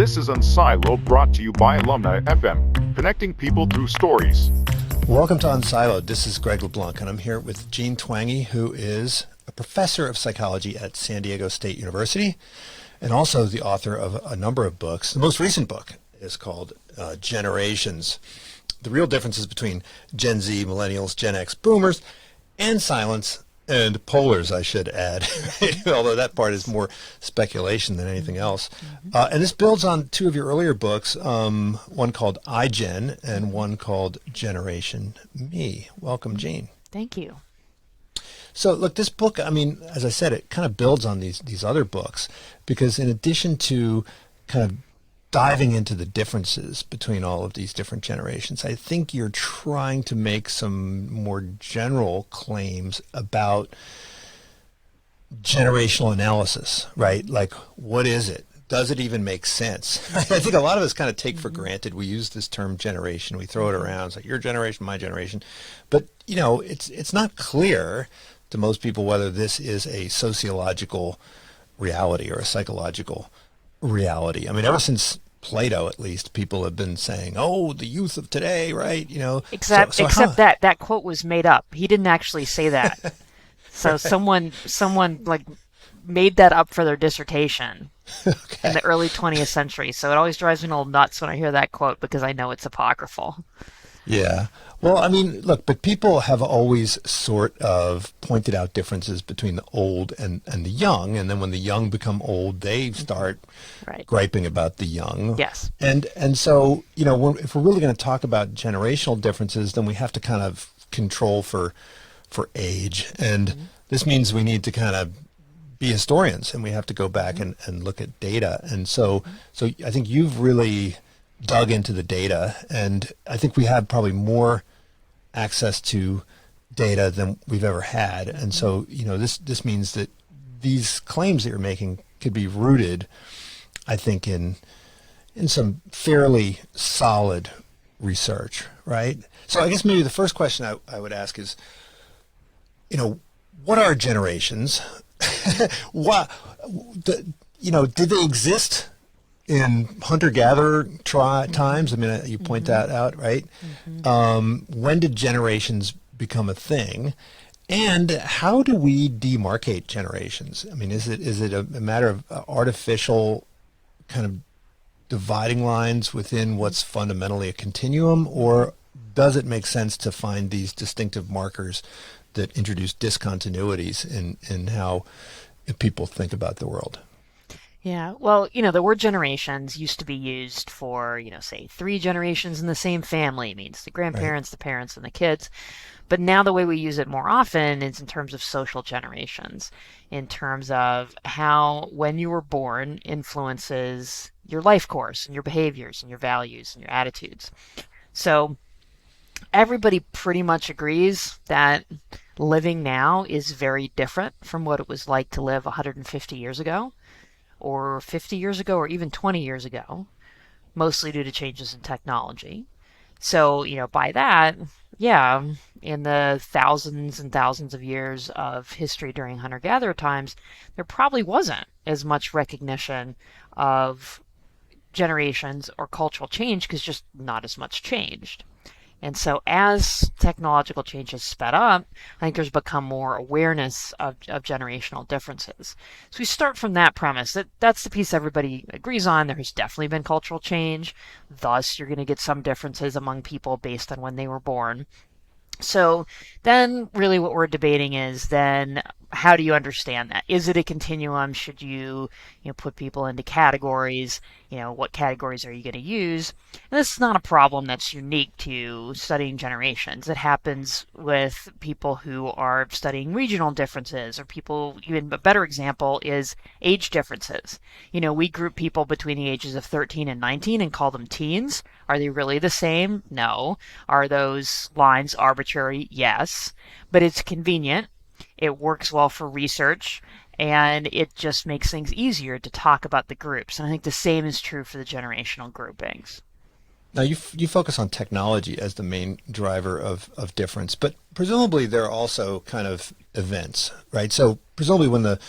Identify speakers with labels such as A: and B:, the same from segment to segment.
A: This is Unsiloed, brought to you by Alumni FM, connecting people through stories.
B: Welcome to Unsiloed. This is Greg LeBlanc, and I'm here with Gene Twenge, who is a professor of psychology at San Diego State University, and also the author of a number of books. The most recent book is called Generations: The Real Differences Between Gen Z, Millennials, Gen X, Boomers, and Silence, and Polars, I should add, although that part is more speculation than anything else. And this builds on two of your earlier books, one called iGen and one called Generation Me. Welcome, Gene.
C: Thank you.
B: So look, this book, I mean, as I said, it kind of builds on these other books, because in addition to kind of diving into the differences between all of these different generations, I think you're trying to make some more general claims about generational analysis, right? Like, what is it? Does it even make sense? I think a lot of us kind of take for granted. We use this term generation. We throw it around. It's like your generation, my generation. But, you know, it's not clear to most people whether this is a sociological reality or a psychological reality. I mean, ever since Plato, at least, people have been saying, "Oh, the youth of today," right? You know,
C: except that quote was made up. He didn't actually say that. So someone like made that up for their dissertation in the early 20th century. So it always drives me a little nuts when I hear that quote, because I know it's apocryphal.
B: Yeah. Well, I mean, look, but people have always sort of pointed out differences between the old and the young, and then when the young become old, they start griping about the young.
C: Yes.
B: And so, you know, if we're really going to talk about generational differences, then we have to kind of control for age, and this means we need to kind of be historians, and we have to go back and look at data. And so I think you've really dug into the data, and I think we have probably more access to data than we've ever had. And so, you know, this means that these claims that you're making could be rooted, I think, in some fairly solid research, right? So I guess maybe the first question I would ask is, you know, what are generations? Did they exist in hunter-gatherer times? I mean, you point that out, right? When did generations become a thing? And how do we demarcate generations? I mean, is it a matter of artificial kind of dividing lines within what's fundamentally a continuum, or does it make sense to find these distinctive markers that introduce discontinuities in how people think about the world?
C: Yeah, well, you know, the word generations used to be used for, you know, say 3 generations in the same family. It means the grandparents, the parents, and the kids. But now the way we use it more often is in terms of social generations, in terms of how when you were born influences your life course and your behaviors and your values and your attitudes. So everybody pretty much agrees that living now is very different from what it was like to live 150 years ago, or 50 years ago, or even 20 years ago, mostly due to changes in technology. So, you know, by that, yeah, in the thousands and thousands of years of history during hunter-gatherer times, there probably wasn't as much recognition of generations or cultural change, because just not as much changed. And so as technological change has sped up, I think there's become more awareness of generational differences. So we start from that premise. That's the piece everybody agrees on. There has definitely been cultural change. Thus, you're going to get some differences among people based on when they were born. So then really what we're debating is then how do you understand that? Is it a continuum? Should you put people into categories? What categories are you going to use? And this is not a problem that's unique to studying generations. It happens with people who are studying regional differences, or people, even a better example is age differences. We group people between the ages of 13 and 19 and call them teens. Are they really the same? No. Are those lines arbitrary? Yes. But it's convenient. It works well for research, and it just makes things easier to talk about the groups. And I think the same is true for the generational groupings.
B: Now, you focus on technology as the main driver of difference, but presumably there are also kind of events, right? So presumably when the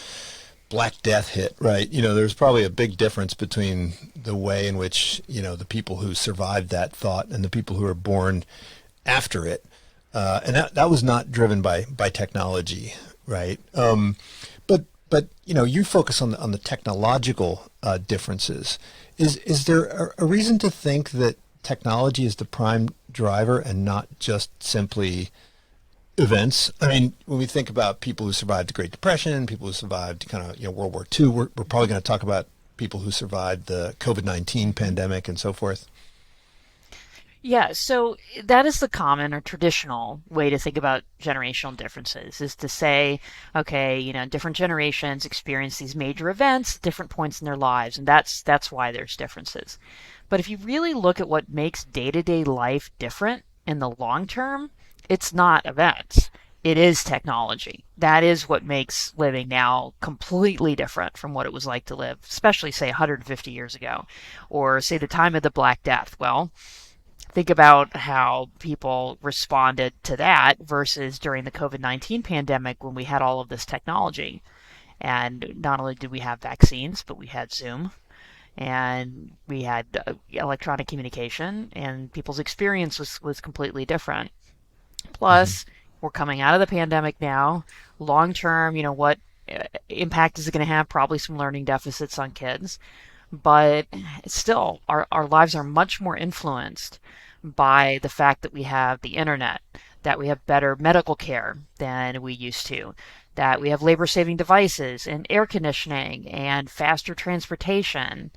B: Black Death hit, right? There's probably a big difference between the way in which, the people who survived that thought and the people who were born after it. And that was not driven by technology, right? But you focus on the technological differences. Is there a reason to think that technology is the prime driver and not just simply events? I mean, when we think about people who survived the Great Depression, people who survived kind of World War II, we're probably going to talk about people who survived the COVID-19 pandemic and so forth.
C: Yeah, so that is the common or traditional way to think about generational differences, is to say, okay, different generations experience these major events at different points in their lives, and that's why there's differences. But if you really look at what makes day-to-day life different in the long term, it's not events. It is technology. That is what makes living now completely different from what it was like to live, especially say 150 years ago, or say the time of the Black Death. Well, think about how people responded to that versus during the COVID-19 pandemic when we had all of this technology. And not only did we have vaccines, but we had Zoom and we had electronic communication, and people's experience was completely different. Plus, we're coming out of the pandemic now. Long term, what impact is it going to have? Probably some learning deficits on kids. But still, our lives are much more influenced by the fact that we have the internet, that we have better medical care than we used to, that we have labor-saving devices and air conditioning and faster transportation.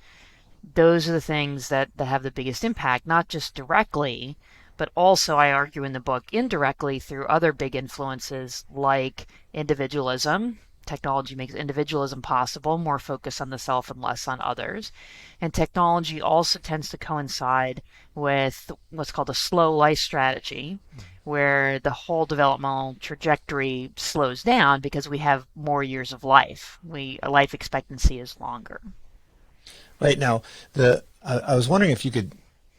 C: Those are the things that have the biggest impact, not just directly, but also, I argue in the book, indirectly through other big influences like individualism. Technology makes individualism possible, more focus on the self and less on others. And technology also tends to coincide with what's called a slow life strategy, where the whole developmental trajectory slows down because we have more years of life. Our life expectancy is longer.
B: Right now, I was wondering if you could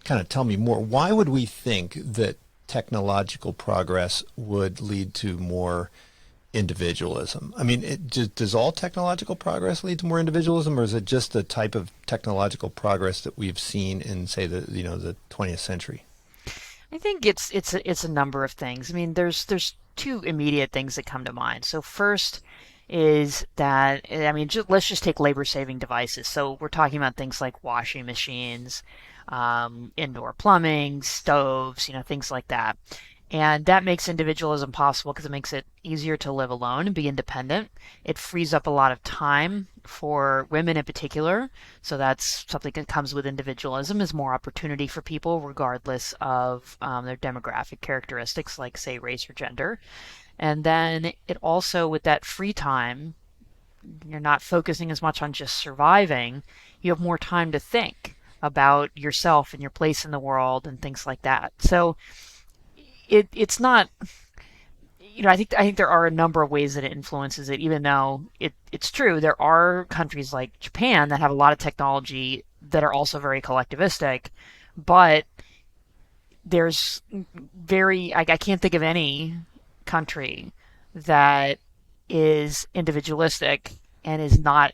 B: kind of tell me more. Why would we think that technological progress would lead to more individualism? I mean, does all technological progress lead to more individualism, or is it just the type of technological progress that we've seen in, say, the 20th century?
C: I think it's a number of things. I mean, there's two immediate things that come to mind. So first is that, I mean, let's just take labor-saving devices. So we're talking about things like washing machines, indoor plumbing, stoves, things like that. And that makes individualism possible because it makes it easier to live alone and be independent. It frees up a lot of time for women in particular. So that's something that comes with individualism, is more opportunity for people regardless of their demographic characteristics, like, say, race or gender. And then it also, with that free time, you're not focusing as much on just surviving. You have more time to think about yourself and your place in the world and things like that. So it's not, I think there are a number of ways that it influences it, even though it's true. There are countries like Japan that have a lot of technology that are also very collectivistic, but there's I can't think of any country that is individualistic and is not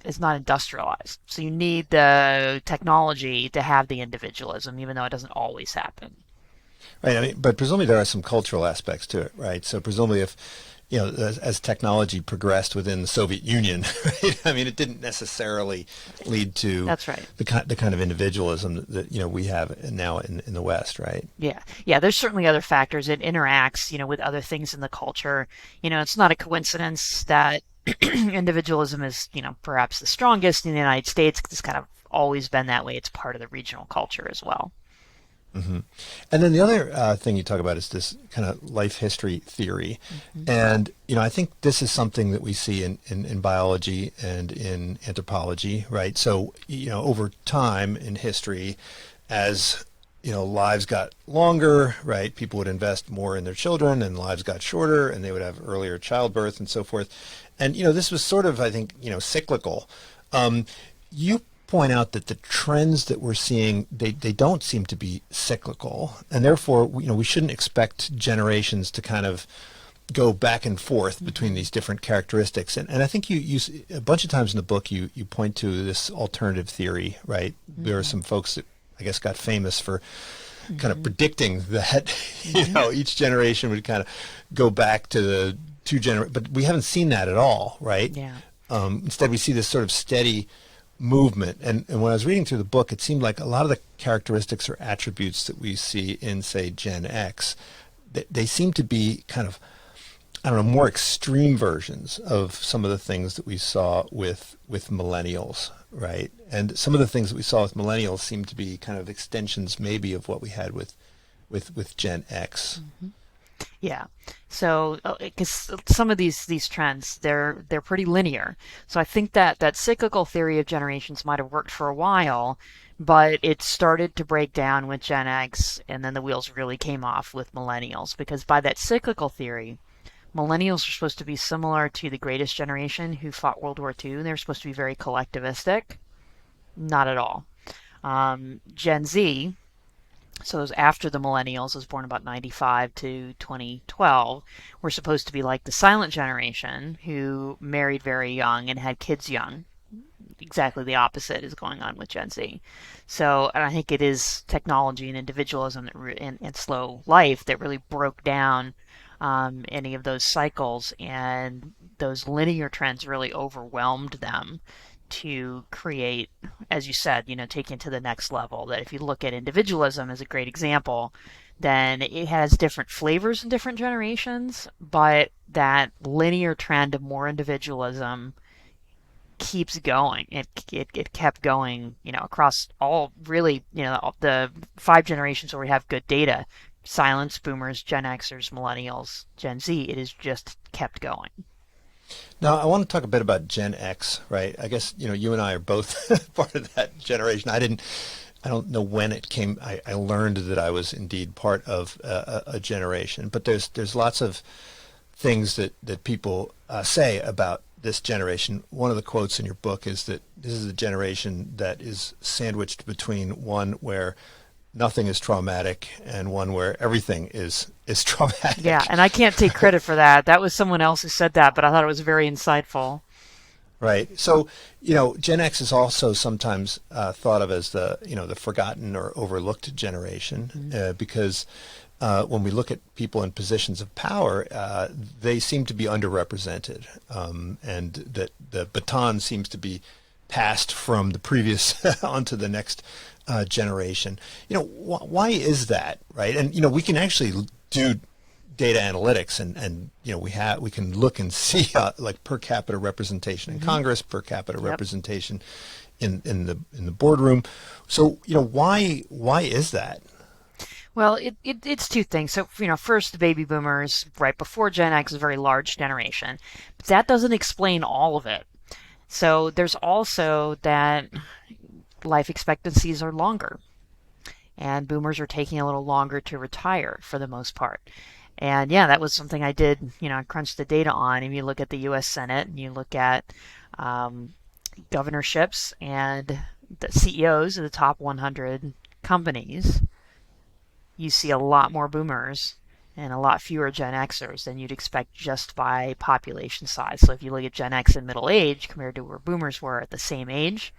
C: industrialized. So you need the technology to have the individualism, even though it doesn't always happen.
B: Right. I mean, but presumably there are some cultural aspects to it, right? So presumably if, as technology progressed within the Soviet Union, right? I mean, it didn't necessarily lead to
C: That's right.
B: the kind of individualism that, we have now in the West, right?
C: Yeah. Yeah, there's certainly other factors. It interacts, with other things in the culture. It's not a coincidence that individualism is, perhaps the strongest in the United States. It's kind of always been that way. It's part of the regional culture as well.
B: Mm-hmm. And then the other thing you talk about is this kind of life history theory. Mm-hmm. And, I think this is something that we see in biology and in anthropology, right? So, over time in history, as, lives got longer, right, people would invest more in their children, and lives got shorter, and they would have earlier childbirth and so forth. And, this was sort of, I think, cyclical. You point out that the trends that we're seeing, they don't seem to be cyclical, and therefore we shouldn't expect generations to kind of go back and forth between these different characteristics. And I think you a bunch of times in the book, you point to this alternative theory, right? There are some folks that I guess got famous for kind of predicting that, each generation would kind of go back to the two generations, but we haven't seen that at all, right?
C: Yeah.
B: Instead, we see this sort of steady movement. And when I was reading through the book, it seemed like a lot of the characteristics or attributes that we see in, say, Gen X, they seem to be kind of, I don't know, more extreme versions of some of the things that we saw with millennials, right? And some of the things that we saw with millennials seem to be kind of extensions maybe of what we had with Gen X.
C: Mm-hmm. Yeah. So, because some of these trends, they're pretty linear. So I think that cyclical theory of generations might have worked for a while, but it started to break down with Gen X, and then the wheels really came off with millennials. Because by that cyclical theory, millennials are supposed to be similar to the greatest generation who fought World War II. They're supposed to be very collectivistic. Not at all. Gen Z, so those after the millennials, was born about 95 to 2012, were supposed to be like the silent generation who married very young and had kids young. Exactly the opposite is going on with Gen Z. So, and I think it is technology and individualism and slow life that really broke down any of those cycles, and those linear trends really overwhelmed them to create, as you said, take it to the next level. That if you look at individualism as a great example, then it has different flavors in different generations, but that linear trend of more individualism keeps going. It kept going, across all really, the 5 generations where we have good data: silents, boomers, Gen Xers, millennials, Gen Z. It has just kept going.
B: Now, I want to talk a bit about Gen X, right? I guess, you and I are both part of that generation. I don't know when it came. I learned that I was indeed part of a generation, but there's lots of things that people say about this generation. One of the quotes in your book is that this is a generation that is sandwiched between one where nothing is traumatic and one where everything is traumatic.
C: Yeah, and I can't take credit for that. That was someone else who said that, but I thought it was very insightful.
B: Right. So, Gen X is also sometimes thought of as the forgotten or overlooked generation, because when we look at people in positions of power, they seem to be underrepresented, and that the baton seems to be passed from the previous onto the next generation. Why is that, right? And we can actually do data analytics, and we can look and see like per capita representation in Congress, per capita representation in the boardroom. So why is that?
C: Well, it's two things. So, first, the baby boomers right before Gen X is a very large generation, but that doesn't explain all of it. So there's also that life expectancies are longer, and boomers are taking a little longer to retire for the most part. And yeah, that was something I did, I crunched the data on. If you look at the U.S. Senate and you look at governorships and the CEOs of the top 100 companies, you see a lot more boomers and a lot fewer Gen Xers than you'd expect just by population size. So if you look at Gen X in middle age compared to where boomers were at the same age,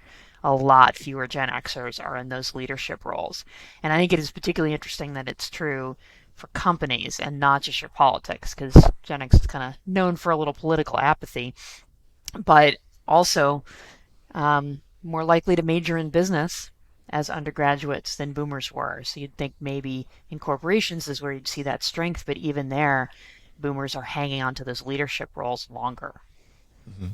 C: a lot fewer Gen Xers are in those leadership roles. And I think it is particularly interesting that it's true for companies and not just your politics, because Gen X is kind of known for a little political apathy, but also more likely to major in business as undergraduates than boomers were. So you'd think maybe in corporations is where you'd see that strength, but even there, boomers are hanging on to those leadership roles longer.
B: Mm-hmm.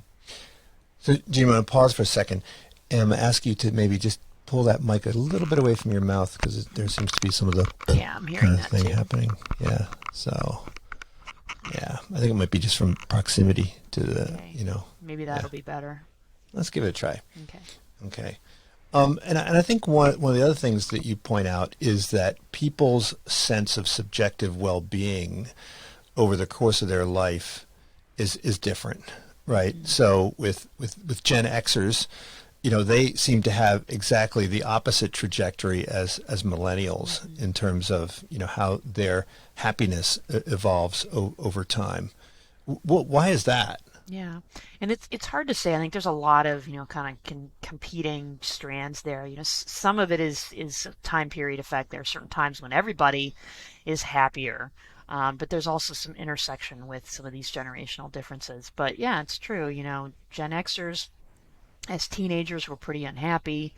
B: So, Gina, I'm going to pause for a second, and I'm going to ask you to maybe just pull that mic a little bit away from your mouth, because there seems to be some of the
C: I'm hearing
B: kind of
C: that
B: thing
C: too.
B: happening. Yeah. So, yeah, I think it might be just from proximity to the,
C: Maybe that'll be better.
B: Let's give it a try.
C: Okay.
B: And I think one of the other things that you point out is that people's sense of subjective well-being over the course of their life is different, right? So with Gen Xers, they seem to have exactly the opposite trajectory as millennials in terms of, how their happiness evolves over time. Why is that?
C: Yeah, and it's hard to say. I think there's a lot of kind of competing strands there. Some of it is time period effect. There are certain times when everybody is happier, but there's also some intersection with some of these generational differences. But yeah, it's true. Gen Xers as teenagers were pretty unhappy.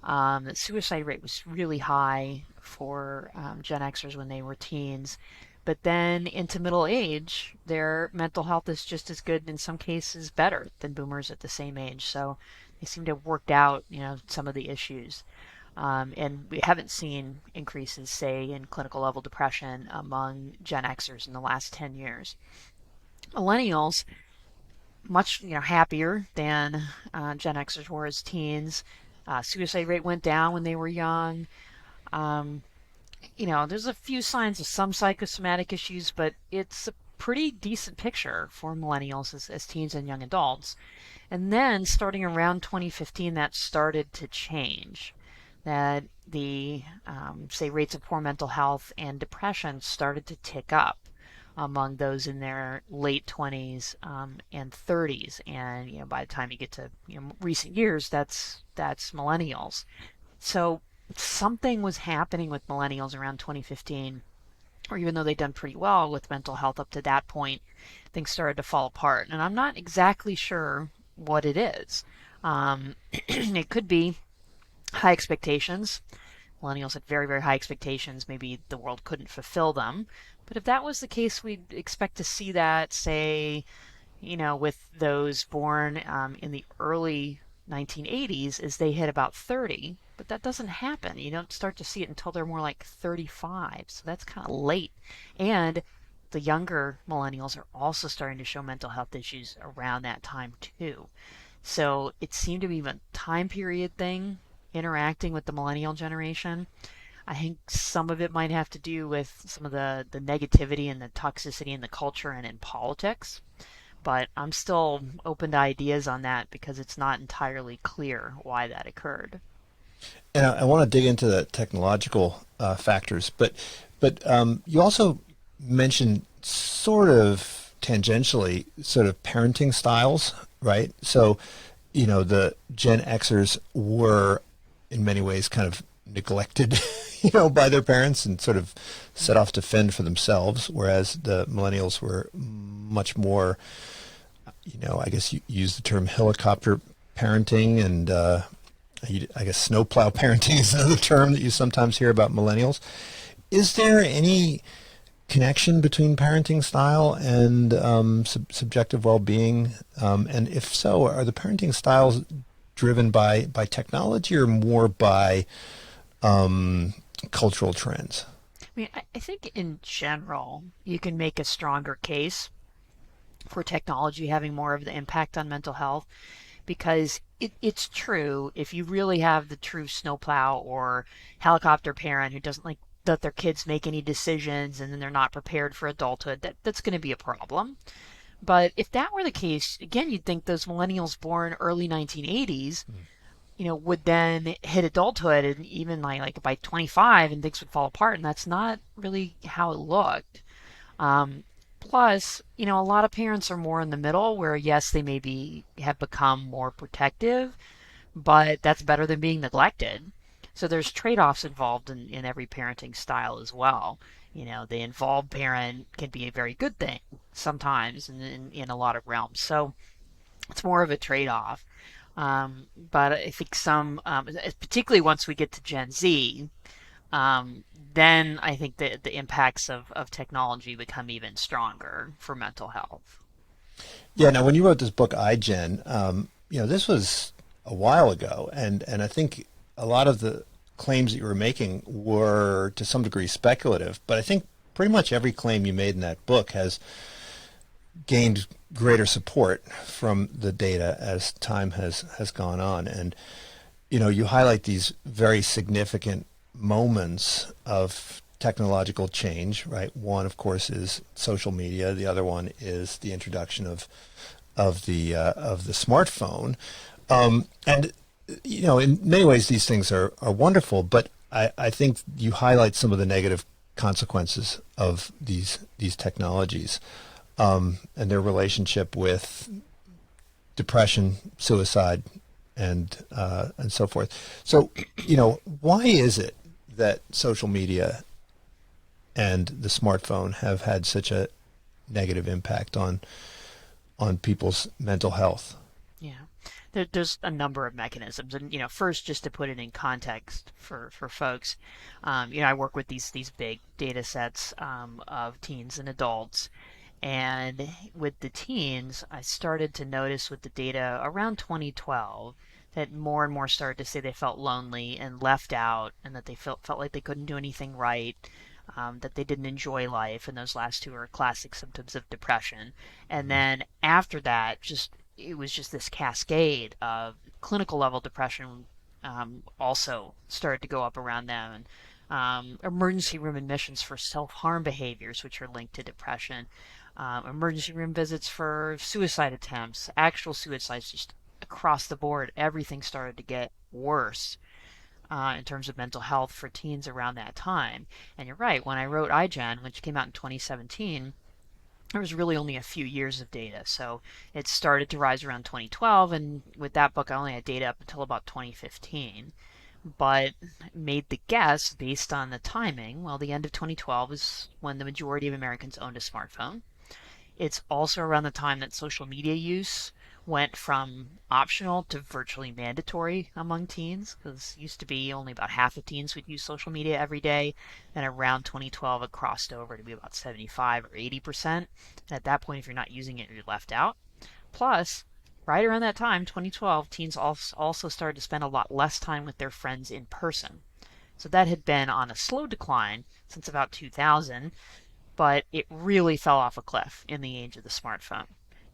C: The suicide rate was really high for Gen Xers when they were teens. But then into middle age, their mental health is just as good, in some cases better than boomers at the same age. So they seem to have worked out, some of the issues. And we haven't seen increases, say, in clinical level depression among Gen Xers in the last 10 years. Millennials, much happier than Gen Xers were as teens. Suicide rate went down when they were young. Um, there's a few signs of some psychosomatic issues, but it's a pretty decent picture for millennials as teens and young adults. And then starting around 2015, that started to change. That the, say, rates of poor mental health and depression started to tick up among those in their late 20s and 30s. And, by the time you get to recent years, that's millennials. So something was happening with millennials around 2015, or even though they'd done pretty well with mental health up to that point, things started to fall apart. And I'm not exactly sure what it is. It could be high expectations. Millennials had very, very high expectations. Maybe the world couldn't fulfill them. But if that was the case, we'd expect to see that, say, with those born in the early 1980s as they hit about 30. But that doesn't happen. You don't start to see it until they're more like 35. So that's kind of late. And the younger millennials are also starting to show mental health issues around that time too. So it seemed to be a time period thing interacting with the millennial generation. I think some of it might have to do with some of the negativity and the toxicity in the culture and in politics. But I'm still open to ideas on that because it's not entirely clear why that occurred.
B: And I want to dig into the technological factors, but you also mentioned sort of tangentially sort of parenting styles, right? So, the Gen Xers were in many ways kind of neglected, by their parents and sort of set off to fend for themselves, whereas the millennials were much more, I guess you use the term helicopter parenting, and I guess snowplow parenting is another term that you sometimes hear about millennials. Is there any connection between parenting style and subjective well-being? And if so, are the parenting styles driven by technology or more by cultural trends?
C: I mean, I think in general, you can make a stronger case for technology having more of the impact on mental health because it's true. If you really have the true snowplow or helicopter parent who doesn't like let their kids make any decisions and then they're not prepared for adulthood, that's going to be a problem. But if that were the case, again, you'd think those millennials born early 1980s, would then hit adulthood and even like by 25 and things would fall apart. And that's not really how it looked. Plus, a lot of parents are more in the middle where, yes, they maybe have become more protective, but that's better than being neglected. So there's trade-offs involved in every parenting style as well. The involved parent can be a very good thing sometimes in a lot of realms. So it's more of a trade-off. But I think particularly once we get to Gen Z, then I think the impacts of technology become even stronger for mental health.
B: Yeah. Now, when you wrote this book, iGen, this was a while ago, and I think a lot of the claims that you were making were to some degree speculative, but I think pretty much every claim you made in that book has gained greater support from the data as time has gone on. And, you highlight these very significant moments of technological change, right? One, of course, is social media. The other one is the introduction of the smartphone. And in many ways these things are wonderful, but I think you highlight some of the negative consequences of these technologies, and their relationship with depression, suicide, and so forth. So, why is it that social media and the smartphone have had such a negative impact on people's mental health?
C: Yeah. There's a number of mechanisms, and first, just to put it in context for folks, I work with these big data sets of teens and adults, and with the teens, I started to notice with the data around 2012 that more and more started to say they felt lonely and left out, and that they felt like they couldn't do anything right, that they didn't enjoy life, and those last two are classic symptoms of depression. And then after that, it was just this cascade of clinical level depression also started to go up around them, and emergency room admissions for self-harm behaviors, which are linked to depression, emergency room visits for suicide attempts, actual suicides, just across the board, everything started to get worse in terms of mental health for teens around that time. And you're right, when I wrote iGen, which came out in 2017, there was really only a few years of data. So it started to rise around 2012, and with that book, I only had data up until about 2015. But made the guess based on the timing. Well, the end of 2012 is when the majority of Americans owned a smartphone. It's also around the time that social media use went from optional to virtually mandatory among teens, because it used to be only about half of teens would use social media every day, and around 2012 it crossed over to be about 75 or 80%. And at that point, if you're not using it, you're left out. Plus, right around that time, 2012, teens also started to spend a lot less time with their friends in person. So that had been on a slow decline since about 2000, but it really fell off a cliff in the age of the smartphone.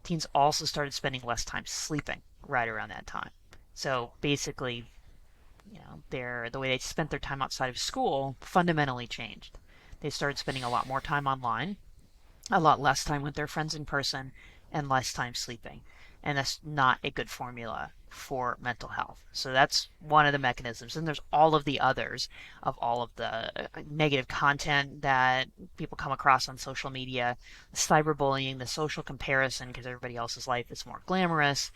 C: Teens also started spending less time sleeping right around that time. So basically, the way they spent their time outside of school fundamentally changed. They started spending a lot more time online, a lot less time with their friends in person, and less time sleeping. And that's not a good formula for mental health. So that's one of the mechanisms. And there's all of the others of all of the negative content that people come across on social media, cyberbullying, the social comparison because everybody else's life is more glamorous,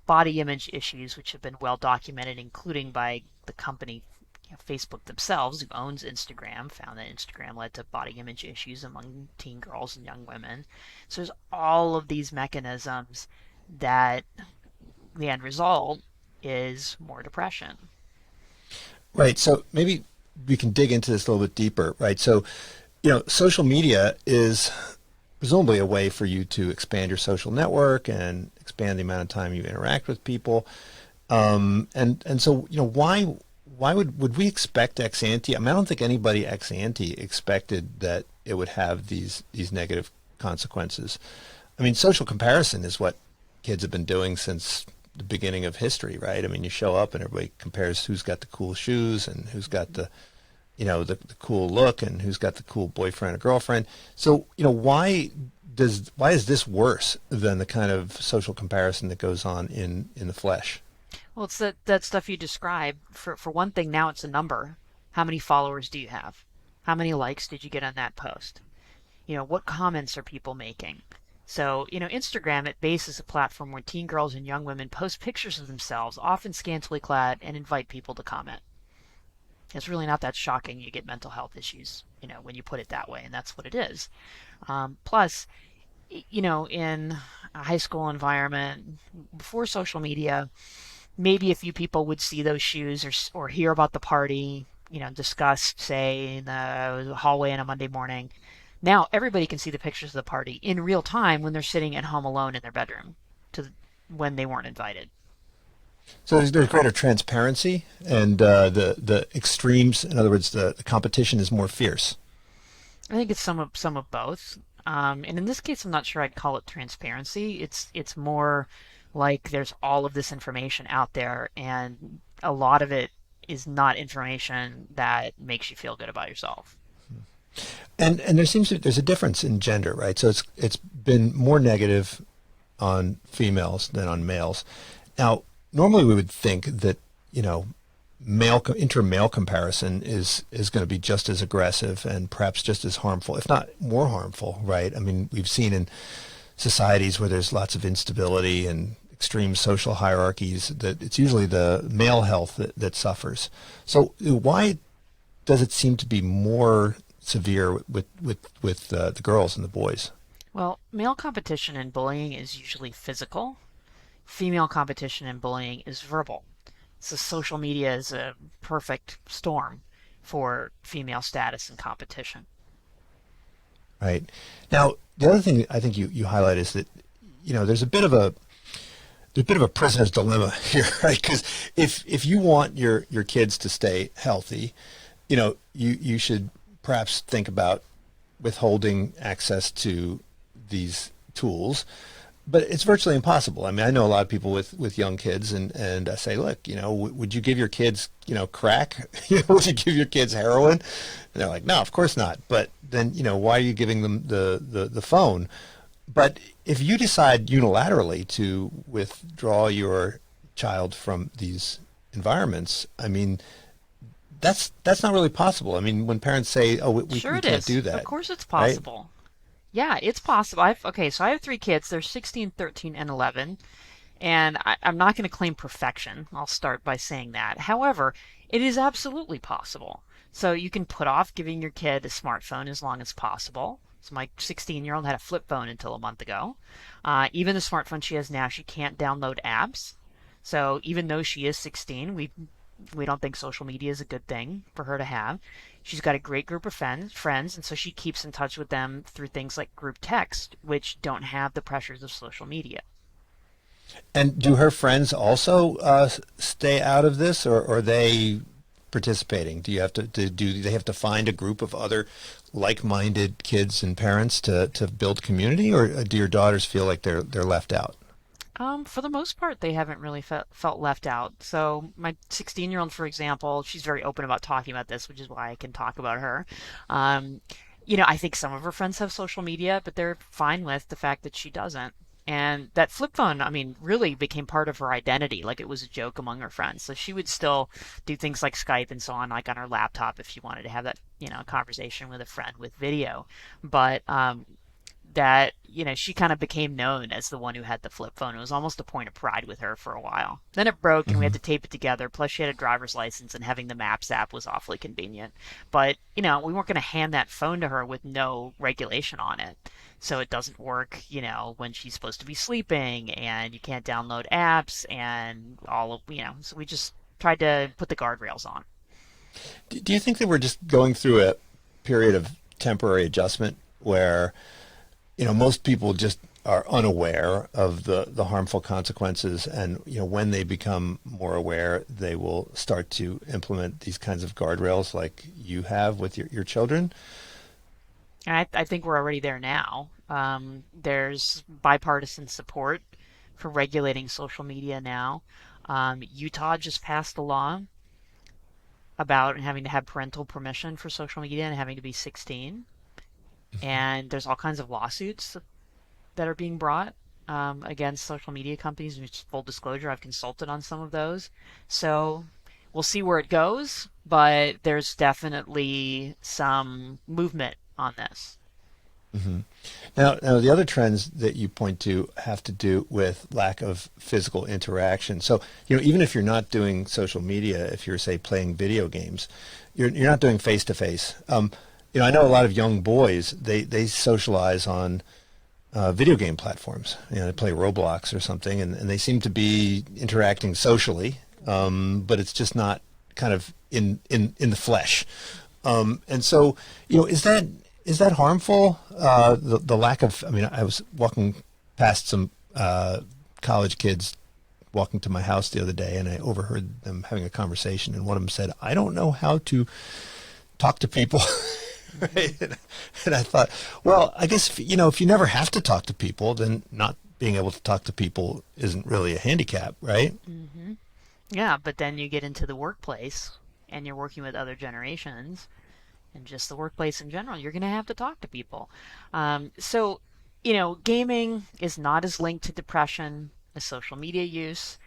C: body image issues, which have been well documented, including by the company Facebook themselves, who owns Instagram, found that Instagram led to body image issues among teen girls and young women. So there's all of these mechanisms that the end result is more depression.
B: Right. So maybe we can dig into this a little bit deeper, right? So, social media is presumably a way for you to expand your social network and expand the amount of time you interact with people. And so, why would we expect ex ante? I mean, I don't think anybody ex ante expected that it would have these negative consequences. I mean, social comparison is what kids have been doing since the beginning of history, right? I mean, you show up and everybody compares who's got the cool shoes and who's got the cool look and who's got the cool boyfriend or girlfriend. So, why is this worse than the kind of social comparison that goes on in the flesh?
C: Well, it's that stuff you describe. For one thing, now it's a number. How many followers do you have? How many likes did you get on that post? What comments are people making? So, Instagram at base is a platform where teen girls and young women post pictures of themselves, often scantily clad, and invite people to comment. It's really not that shocking you get mental health issues, when you put it that way, and that's what it is. Plus, in a high school environment, before social media, maybe a few people would see those shoes or hear about the party, discussed, say, in the hallway on a Monday morning. Now everybody can see the pictures of the party in real time when they're sitting at home alone in their bedroom when they weren't invited.
B: So there's greater transparency, and the extremes. In other words, the competition is more fierce.
C: I think it's some of both. And in this case, I'm not sure I'd call it transparency. It's more like there's all of this information out there, and a lot of it is not information that makes you feel good about yourself.
B: And there's a difference in gender, right? So it's been more negative on females than on males. Now, normally we would think that, you know, inter-male comparison is going to be just as aggressive and perhaps just as harmful, if not more harmful, right? I mean, we've seen in societies where there's lots of instability and extreme social hierarchies that it's usually the male health that suffers. So why does it seem to be more severe with the girls and the boys?
C: Well, male competition in bullying is usually physical. Female competition in bullying is verbal. So social media is a perfect storm for female status and competition.
B: Right. Now, the other thing I think you highlight is that, you know, there's a prisoner's dilemma here, right? Because if you want your kids to stay healthy, you know, you should perhaps think about withholding access to these tools, but it's virtually impossible. I mean, I know a lot of people with young kids, and I say, look, you know, would you give your kids, you know, crack? You know, would you give your kids heroin? And they're like, no, of course not. But then, you know, why are you giving them the phone? But if you decide unilaterally to withdraw your child from these environments, I mean, that's not really possible. I mean, when parents say, "Oh,
C: Sure
B: we
C: it
B: can't
C: is.
B: do
C: Of
B: that,"
C: course it's
B: right?
C: possible. Yeah, it's possible. Okay, so I have three kids. They're 16, 13, and 11. And I'm not going to claim perfection. I'll start by saying that. However, it is absolutely possible. So you can put off giving your kid a smartphone as long as possible. So my 16-year-old had a flip phone until a month ago. Even the smartphone she has now, she can't download apps. So even though she is 16, we don't think social media is a good thing for her to have. She's got a great group of friends, and so she keeps in touch with them through things like group text, which don't have the pressures of social media.
B: And do her friends also stay out of this, or are they participating? Do you have do they have to find a group of other like-minded kids and parents to build community, or do your daughters feel like they're left out?
C: For the most part, they haven't really felt left out. So my 16-year-old, for example, she's very open about talking about this, which is why I can talk about her. Um, I think some of her friends have social media, but they're fine with the fact that she doesn't. And that flip phone, I mean, really became part of her identity. Like it was a joke among her friends. So she would still do things like Skype and so on, like on her laptop if she wanted to have that, conversation with a friend with video. But that she kind of became known as the one who had the flip phone. It was almost a point of pride with her for a while. Then it broke and we had
B: Hmm.
C: to tape it together. Plus she had a driver's license and having the Maps app was awfully convenient. But we weren't going to hand that phone to her with no regulation on it. So it doesn't work, when she's supposed to be sleeping and you can't download apps and all of, so we just tried to put the guardrails on.
B: Do you think that we're just going through a period of temporary adjustment where, you know, most people just are unaware of the harmful consequences, and you know, when they become more aware, they will start to implement these kinds of guardrails like you have with your children?
C: I think we're already there now. There's bipartisan support for regulating social media now. Utah just passed a law about having to have parental permission for social media and having to be 16. And there's all kinds of lawsuits that are being brought against social media companies. Which, full disclosure, I've consulted on some of those. So we'll see where it goes, but there's definitely some movement on this.
B: Hmm. Now, the other trends that you point to have to do with lack of physical interaction. So, you know, even if you're not doing social media, if you're, say, playing video games, you're not doing face to face. You know, I know a lot of young boys, they socialize on video game platforms. You know, they play Roblox or something, and they seem to be interacting socially, but it's just not kind of in the flesh. And so, you know, is that harmful? The lack of, I mean, I was walking past some college kids walking to my house the other day, and I overheard them having a conversation, and one of them said, "I don't know how to talk to people." Right? And I thought, well, I guess you know, if you never have to talk to people, then not being able to talk to people isn't really a handicap, right?
C: Hmm. Yeah, but then you get into the workplace and you're working with other generations and just the workplace in general, you're going to have to talk to people. So, gaming is not as linked to depression as social media use,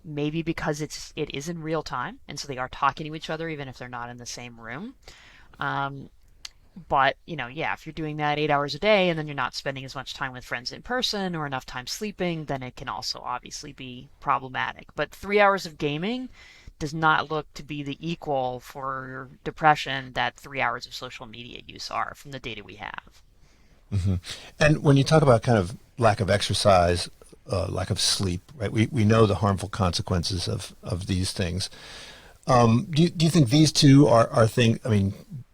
C: maybe because it is in real time, and so they are talking to each other even if they're not in the same room. Um, but yeah, if you're doing that 8 hours a day and then you're not spending as much time with friends in person or enough time sleeping, then it can also obviously be problematic. But 3 hours of gaming does not look to be the equal for depression that 3 hours of social media use are from the data we have.
B: Hmm. And when you talk about kind of lack of exercise, lack of sleep, right? We know the harmful consequences of these things. Do you think these two are things? I mean,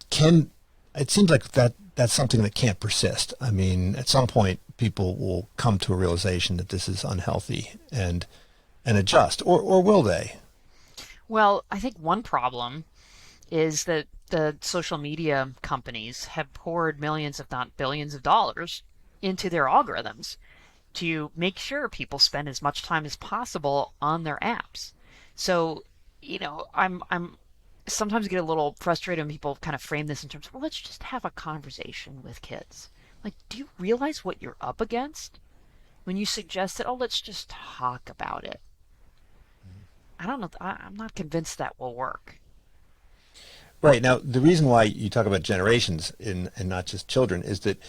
B: can it seems like that's something that can't persist. I mean, at some point, people will come to a realization that this is unhealthy and adjust, or will they?
C: Well, I think one problem is that the social media companies have poured millions, if not billions of dollars into their algorithms to make sure people spend as much time as possible on their apps. So, I'm sometimes get a little frustrated when people kind of frame this in terms of, well, let's just have a conversation with kids. Like, do you realize what you're up against when you suggest that, oh, let's just talk about it? I don't know. I'm not convinced that will work.
B: Right. Now, the reason why you talk about generations and not just children is that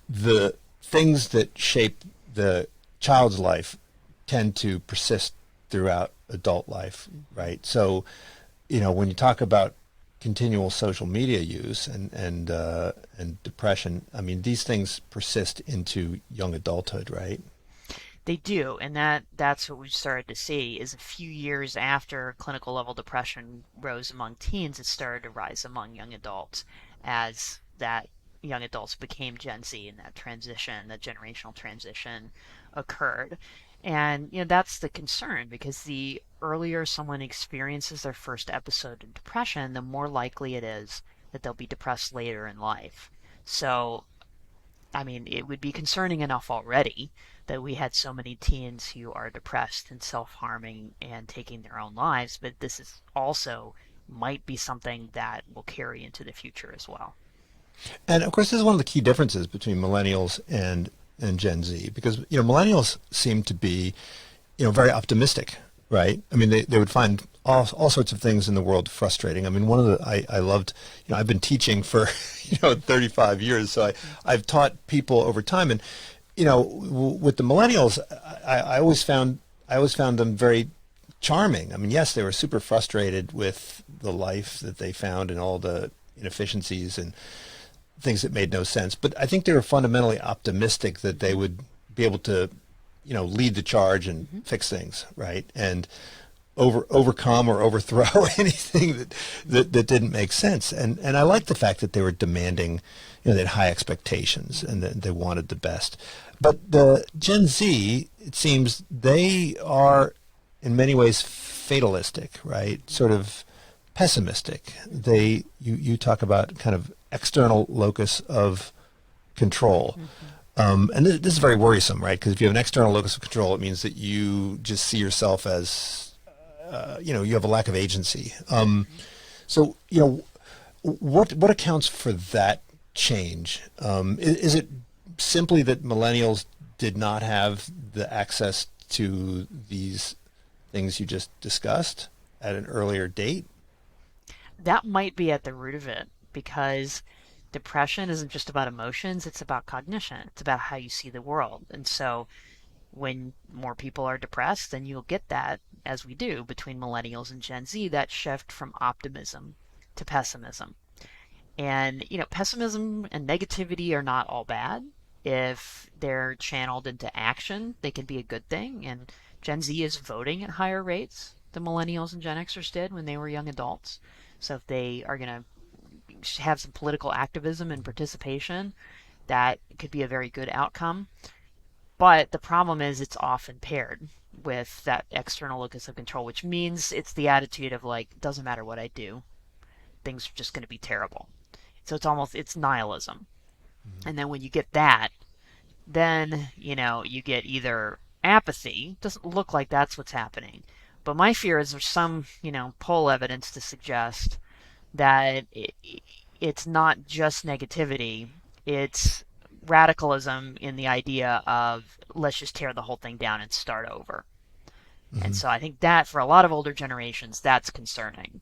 B: the things that shape the child's life tend to persist throughout adult life, right? So, when you talk about continual social media use and depression, I mean, these things persist into young adulthood, right?
C: They do, and that's what we've started to see is a few years after clinical level depression rose among teens, it started to rise among young adults as that young adults became Gen Z and that transition, that generational transition occurred. And that's the concern because the earlier someone experiences their first episode of depression, the more likely it is that they'll be depressed later in life. So I mean, it would be concerning enough already that we had so many teens who are depressed and self-harming and taking their own lives, but this is also might be something that will carry into the future as well.
B: And of course, this is one of the key differences between millennials and Gen Z, because millennials seem to be very optimistic, right? I mean, they would find all sorts of things in the world frustrating. I mean, one of the I loved, I've been teaching for 35 years, so I've taught people over time, and with the millennials, I always found them very charming. I mean, yes, they were super frustrated with the life that they found and all the inefficiencies and things that made no sense. But I think they were fundamentally optimistic that they would be able to, lead the charge and fix things, right? And overcome or overthrow anything that didn't make sense. And I like the fact that they were demanding, they had high expectations and that they wanted the best. But the Gen Z, it seems, they are in many ways fatalistic, right? Sort of pessimistic. You talk about kind of external locus of control. And this is very worrisome, right? Because if you have an external locus of control, it means that you just see yourself as, you have a lack of agency. So, what accounts for that change? Is it simply that millennials did not have the access to these things you just discussed at an earlier date?
C: That might be at the root of it because depression isn't just about emotions, it's about cognition. It's about how you see the world. And so when more people are depressed, then you'll get that, as we do between millennials and Gen Z, that shift from optimism to pessimism. And, pessimism and negativity are not all bad. If they're channeled into action, they can be a good thing. And Gen Z is voting at higher rates than millennials and Gen Xers did when they were young adults. So if they are going to have some political activism and participation, that could be a very good outcome. But the problem is it's often paired with that external locus of control, which means it's the attitude of like, doesn't matter what I do, things are just going to be terrible. So it's nihilism. And then when you get that, then, you get either apathy, doesn't look like that's what's happening. But my fear is there's some, poll evidence to suggest that it's not just negativity, it's radicalism in the idea of let's just tear the whole thing down and start over. And so I think that for a lot of older generations, that's concerning.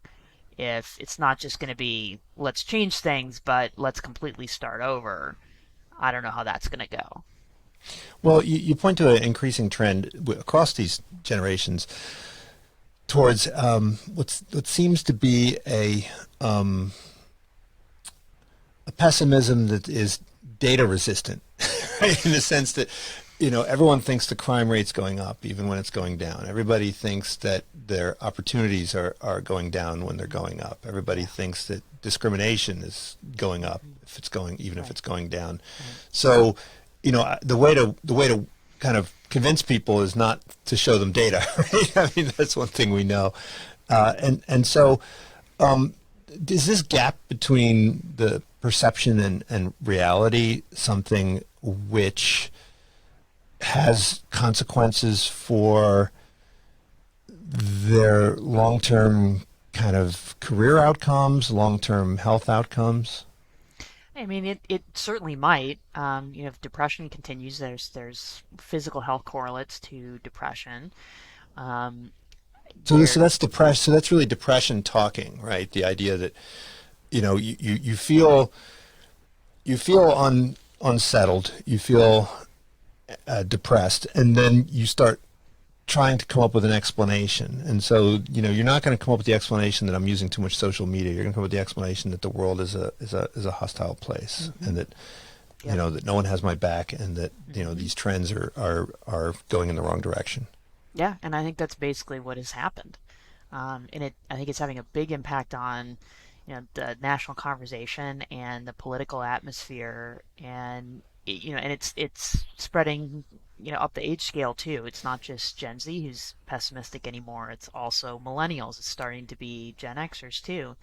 C: If it's not just going to be let's change things, but let's completely start over, I don't know how that's going to go.
B: Well, you point to an increasing trend across these generations towards what seems to be a pessimism that is data resistant, right? In the sense that, everyone thinks the crime rate's going up even when it's going down. Everybody thinks that their opportunities are going down when they're going up. Everybody thinks that discrimination is going up if it's going, even if it's going down. So, the way to kind of convince people is not to show them data, right? I mean, that's one thing we know. So is this gap between the perception and reality something which has consequences for their long-term kind of career outcomes, long-term health outcomes?
C: I mean, it certainly might. If depression continues, there's physical health correlates to depression. Um,
B: So
C: there,
B: that's depression. So that's really depression talking, right? The idea that you feel unsettled, you feel depressed, and then you start trying to come up with an explanation. And so, you're not going to come up with the explanation that I'm using too much social media. You're going to come up with the explanation that the world is a hostile place, and that
C: yep.
B: that no one has my back, and that these trends are going in the wrong direction.
C: Yeah, and I think that's basically what has happened. I think it's having a big impact on, the national conversation and the political atmosphere, and and it's spreading, up the age scale too. It's not just Gen Z who's pessimistic anymore. It's also millennials. It's starting to be Gen Xers too,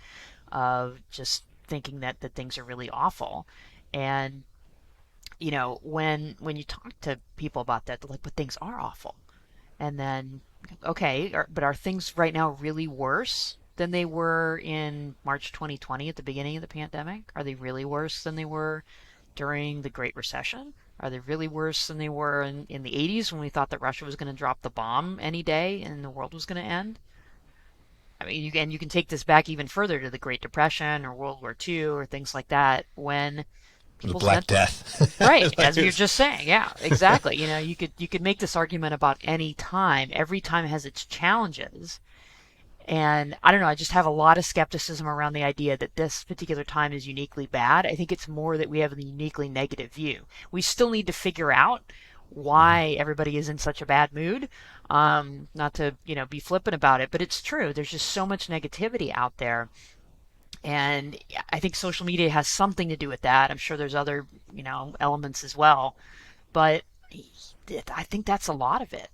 C: of just thinking that things are really awful. And when you talk to people about that, they're like, "But things are awful." And then, okay, but are things right now really worse than they were in March 2020 at the beginning of the pandemic? Are they really worse than they were during the Great Recession? Are they really worse than they were in the 80s when we thought that Russia was going to drop the bomb any day and the world was going to end? I mean, you can take this back even further to the Great Depression or World War II or things like that when
B: The
C: people's
B: Black
C: mental.
B: Death.
C: Right, as we were just saying, yeah, exactly. You could make this argument about any time. Every time has its challenges, and I don't know. I just have a lot of skepticism around the idea that this particular time is uniquely bad. I think it's more that we have a uniquely negative view. We still need to figure out why everybody is in such a bad mood. Not to be flippant about it, but it's true. There's just so much negativity out there, and I think social media has something to do with that. I'm sure there's other, elements as well. But I think that's a lot of it.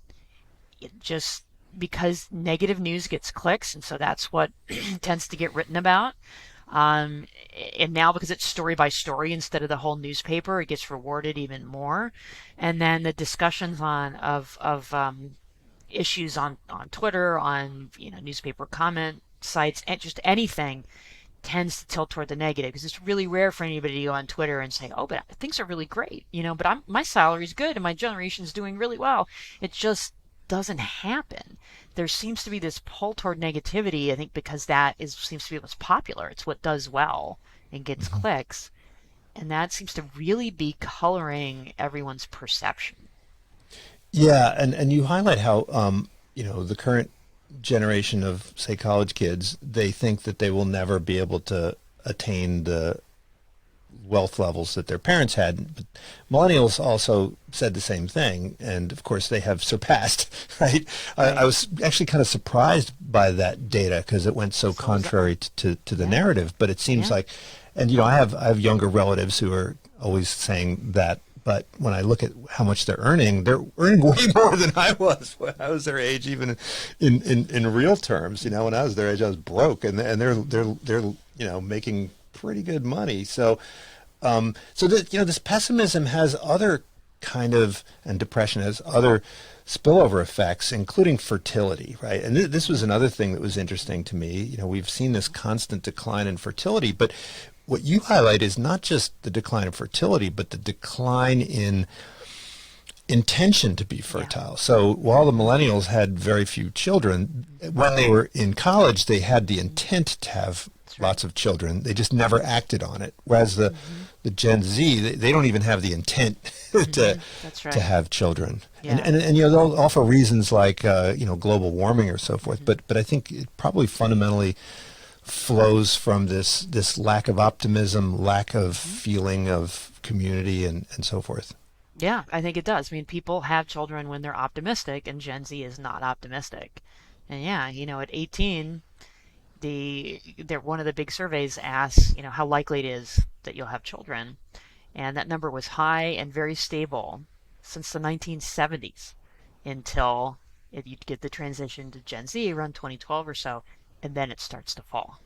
C: It just because negative news gets clicks, and so that's what tends to get written about. Um, and now because it's story by story instead of the whole newspaper, it gets rewarded even more. And then the discussions of issues on Twitter, on newspaper comment sites, and just anything tends to tilt toward the negative because it's really rare for anybody to go on Twitter and say, "Oh, but things are really great," but my salary's good and my generation's doing really well. It just doesn't happen. There seems to be this pull toward negativity, I think, because seems to be what's popular. It's what does well and gets clicks, and that seems to really be coloring everyone's perception.
B: Yeah, and you highlight how the current generation of, say, college kids, they think that they will never be able to attain the wealth levels that their parents had. But millennials also said the same thing, and of course they have surpassed, right? I
C: Right.
B: was actually kind of surprised by that data because it went so
C: So was I.
B: contrary to the
C: Yeah.
B: narrative. But it seems
C: Yeah.
B: like, and I have younger relatives who are always saying that. But when I look at how much they're earning way more than I was when I was their age, even in real terms. When I was their age, I was broke, and they're making pretty good money. So this pessimism has other kind of, and depression has other spillover effects, including fertility, right? And this was another thing that was interesting to me. We've seen this constant decline in fertility, but what you highlight is not just the decline in fertility, but the decline in intention to be
C: Yeah.
B: fertile. So while the millennials had very few children, when they were in college, they had the intent to have
C: That's right.
B: lots of children. They just never acted on it. Whereas
C: Hmm.
B: the Gen Z, they don't even have the intent to
C: That's
B: to
C: right.
B: have children. And,
C: Yeah.
B: and, and you know, they'll offer reasons like, global warming or so forth.
C: Hmm.
B: But I think it probably fundamentally flows from this lack of optimism, lack of feeling of community and so forth.
C: Yeah, I think it does. I mean, people have children when they're optimistic, and Gen Z is not optimistic. And yeah, at 18, one of the big surveys asks, how likely it is that you'll have children, and that number was high and very stable since the 1970s until you'd get the transition to Gen Z around 2012 or so, and then it starts to fall.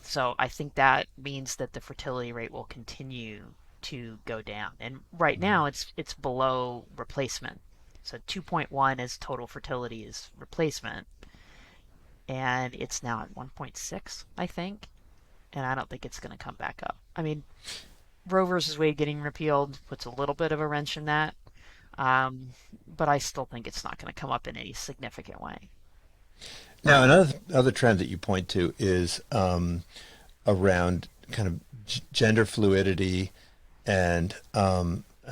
C: So I think that means that the fertility rate will continue to go down. And right now it's below replacement. So 2.1 is total fertility is replacement, and it's now at 1.6, I think. And I don't think it's going to come back up. I mean, Roe versus Wade getting repealed puts a little bit of a wrench in that, um, but I still think it's not going to come up in any significant way.
B: Now, another other trend that you point to is around kind of gender fluidity and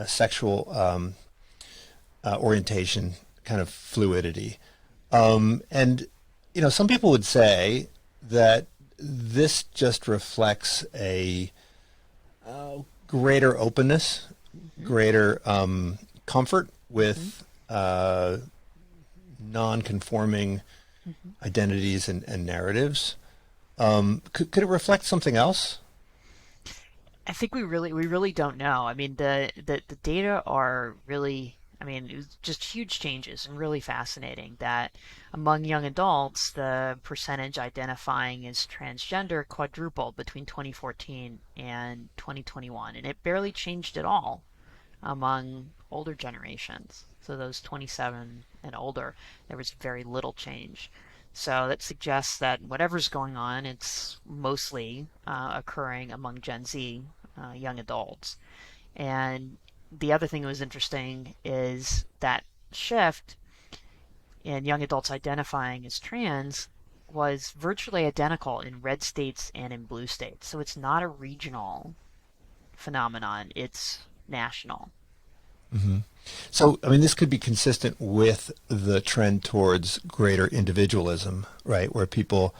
B: sexual orientation, kind of fluidity. And some people would say that this just reflects a greater openness,
C: Hmm.
B: greater comfort
C: Hmm.
B: with non-conforming
C: Hmm.
B: identities and narratives. Could it reflect something else?
C: I think we really don't know. I mean, the data are really, I mean, it was just huge changes and really fascinating that among young adults, the percentage identifying as transgender quadrupled between 2014 and 2021, and it barely changed at all among older generations. So those 27 and older, there was very little change. So that suggests that whatever's going on, it's mostly occurring among Gen Z young adults. And the other thing that was interesting is that shift in young adults identifying as trans was virtually identical in red states and in blue states. So it's not a regional phenomenon, it's national.
B: So, I mean, this could be consistent with the trend towards greater individualism, right? Where people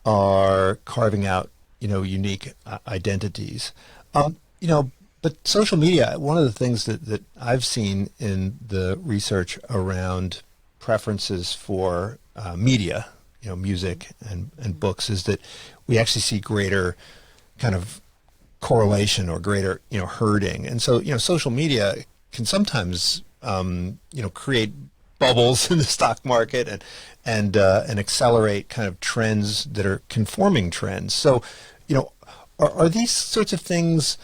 C: Hmm.
B: are carving out, unique identities. You know, but social media, one of the things that I've seen in the research around preferences for media, music and
C: Hmm.
B: books, is that we actually see greater kind of correlation or greater herding, and so social media can sometimes create bubbles in the stock market and accelerate kind of trends that are conforming trends. So are these sorts of things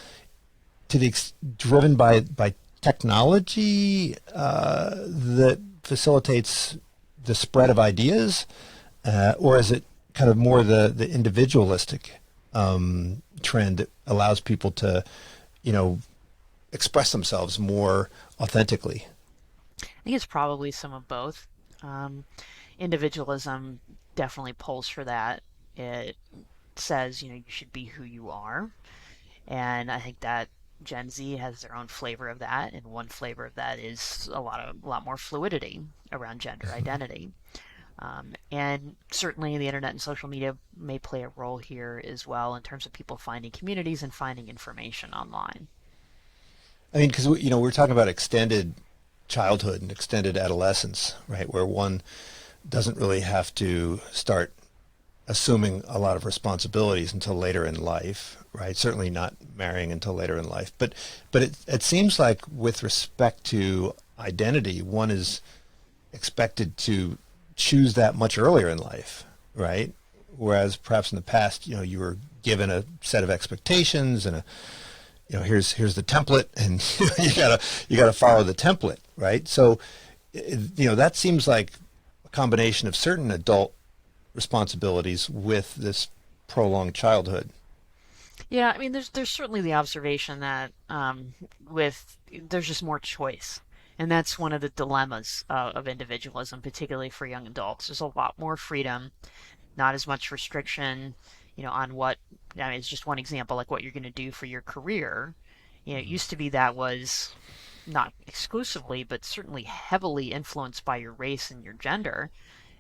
B: driven by technology that facilitates the spread of ideas, or is it kind of more the individualistic trend that allows people to, you know, express themselves more authentically?
C: I think it's probably some of both. Um, Individualism definitely pulls for that. It says, you should be who you are. And I think that Gen Z has their own flavor of that, and one flavor of that is a lot more fluidity around gender identity. And certainly the internet and social media may play a role here as well in terms of people finding communities and finding information online.
B: I mean, because we're talking about extended childhood and extended adolescence, right, where one doesn't really have to start assuming a lot of responsibilities until later in life, right? Certainly not marrying until later in life. But it seems like with respect to identity, one is expected to choose that much earlier in life, right? Whereas perhaps in the past, you were given a set of expectations and here's the template, and you gotta follow the template, right? So, that seems like a combination of certain adult responsibilities with this prolonged childhood.
C: Yeah, I mean, there's certainly the observation that with there's just more choice And that's one of the dilemmas of individualism, particularly for young adults. There's a lot more freedom, not as much restriction, on what, I mean, it's just one example, like what you're going to do for your career. It used to be that was not exclusively, but certainly heavily influenced by your race and your gender.